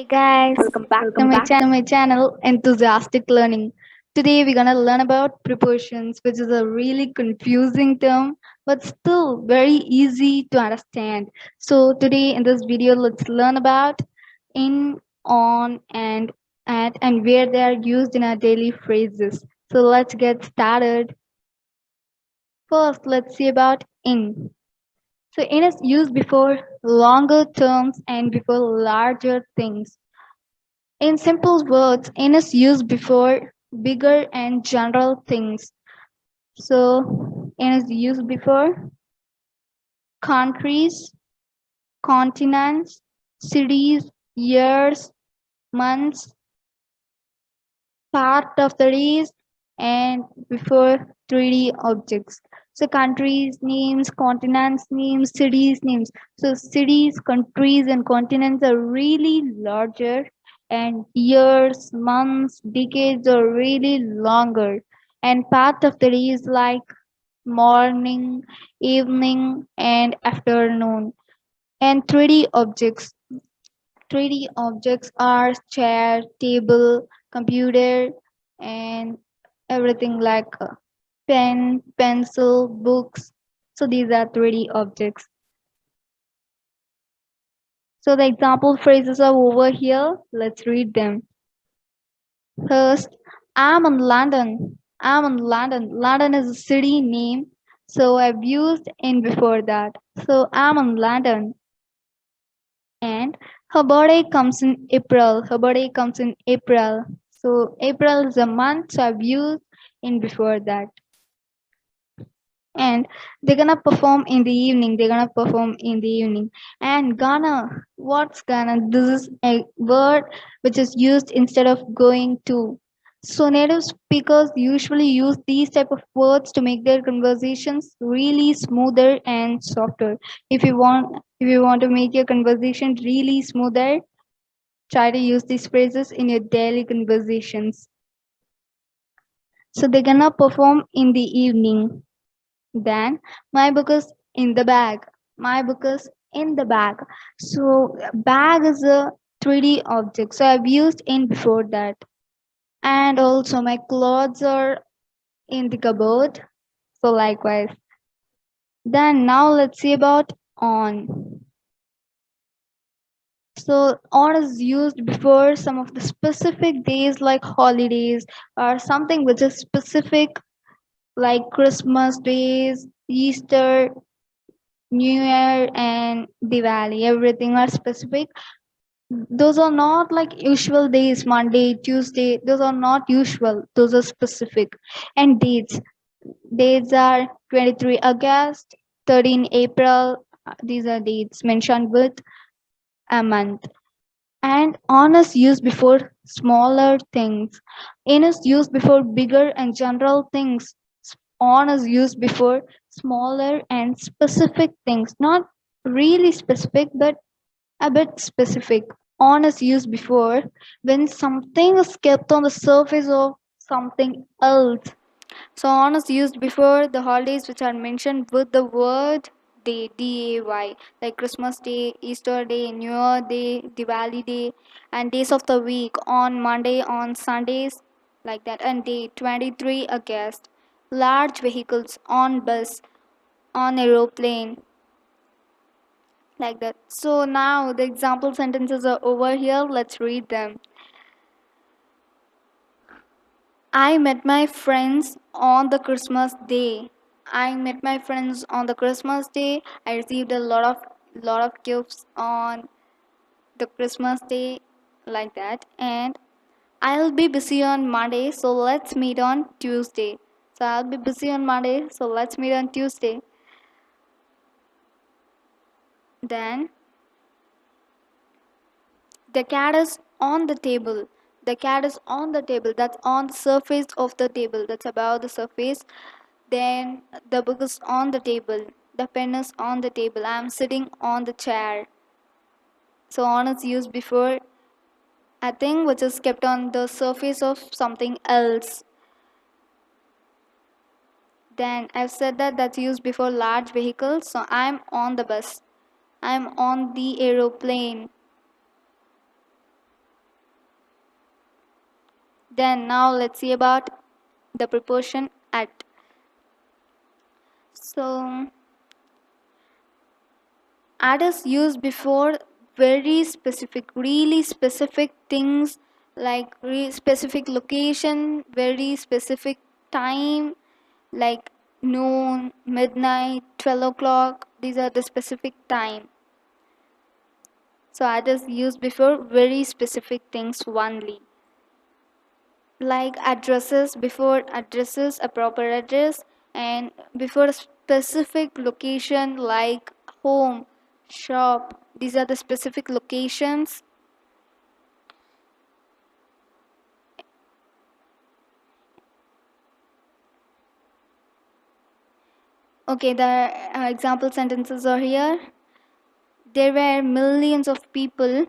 guys, welcome back to my channel Enthusiastic Learning. Today we're gonna learn about prepositions, which is a really confusing term but still very easy to understand. So today in this video, let's learn about in, on, and at, and where they are used in our daily phrases. So let's get started. First, let's see about in. So in is used before longer terms and before larger things. In simple words, in is used before bigger and general things. So, in is used before countries, continents, cities, years, months, part of the days, and before 3D objects. So, countries names, continents names, cities names. So, cities, countries, and continents are really larger, and years, months, decades are really longer. And part of the day is like morning, evening, and afternoon. And 3D objects. 3D objects are chair, table, computer, and everything like pen, pencil, books. So these are 3D objects. So the example phrases are over here. Let's read them. First, I'm in London. I'm in London. London is a city name. So I've used in before that. So I'm in London. And her birthday comes in April. Her birthday comes in April. So April is a month, so I've used in before that. And they're gonna perform in the evening. They're gonna perform in the evening. And gonna, what's gonna? This is a word which is used instead of going to. So native speakers usually use these type of words to make their conversations really smoother and softer. If you want to make your conversation really smoother, try to use these phrases in your daily conversations. So they're gonna perform in the evening. Then my book is in the bag. My book is in the bag. So bag is a 3D object. So I've used in before that. And also my clothes are in the cupboard. So likewise. Then now let's see about on. So on is used before some of the specific days like holidays or something which is specific like Christmas days, Easter, New Year, and Diwali. Everything are specific. Those are not like usual days, Monday, Tuesday. Those are not usual. Those are specific. And dates. Dates are 23 August, 13 April. These are dates mentioned with a month. And on is used before smaller things. In is used before bigger and general things. On is used before smaller and specific things. Not really specific, but a bit specific. On is used before when something is kept on the surface of something else. So on is used before the holidays which are mentioned with the word day, day, like Christmas Day, Easter Day, New Year Day, Diwali Day, and days of the week on Monday, on Sundays, like that, and day 23 August. Large vehicles on bus, on aeroplane, like that. So now the example sentences are over here. Let's read them. I met my friends on the Christmas day. I met my friends on the Christmas day. I received a lot of gifts on the Christmas day, like that. And I'll be busy on Monday, so let's meet on Tuesday. So I'll be busy on Monday, so let's meet on Tuesday. Then the cat is on the table. The cat is on the table. That's on the surface of the table. That's above the surface. Then the book is on the table. The pen is on the table. I'm sitting on the chair. So on is used before a thing which is kept on the surface of something else. Then I've said that that's used before large vehicles. So I'm on the bus. I'm on the aeroplane. Then now let's see about the preposition at. So at is used before very specific, really specific things, like specific location, very specific time, like noon, midnight, 12 o'clock. These are the specific time. So at is used before very specific things only. Like addresses, before addresses, a proper address, and before a specific location like home, shop. These are the specific locations. Okay, the example sentences are here. There were millions of people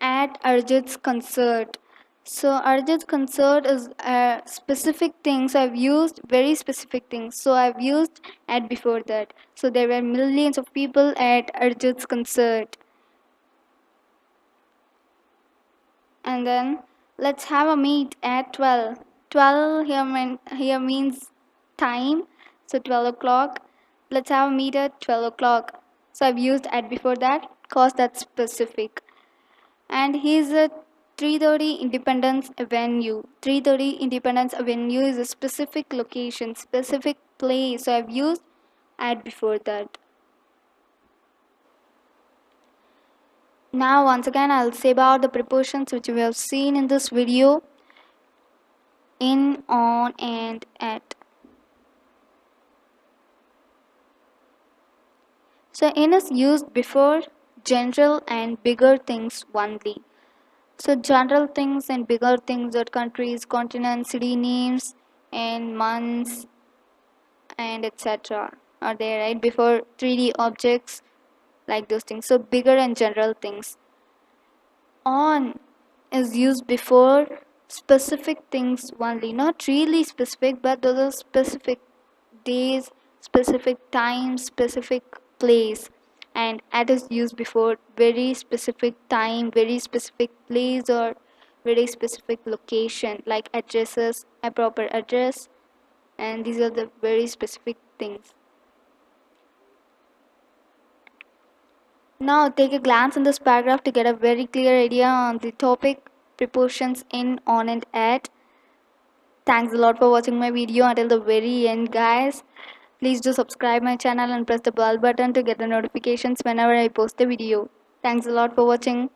at Arijit's concert. So Arijit's concert is a specific thing. So I've used very specific things. So I've used at before that. So there were millions of people at Arijit's concert. And then let's have a meet at 12. 12 here means time. So 12 o'clock. Let's have a meet at 12 o'clock. So I've used at before that because that's specific. And he's a 330 Independence Avenue. 330 Independence Avenue is a specific location, specific place. So I've used at before that. Now once again I'll say about the prepositions which we have seen in this video: in, on, and at. So in is used before general and bigger things only. So general things and bigger things are countries, continents, city names, and months, and etc. are there, right? Before 3D objects, like those things. So bigger and general things. On is used before specific things only, not really specific, but those are specific days, specific time, specific place. And at is used before very specific time, very specific place, or very specific location, like addresses, a proper address, and these are the very specific things. Now take a glance in this paragraph to get a very clear idea on the topic prepositions in, on, and at. Thanks a lot for watching my video until the very end, guys. Please do subscribe my channel and press the bell button to get the notifications whenever I post a video. Thanks a lot for watching.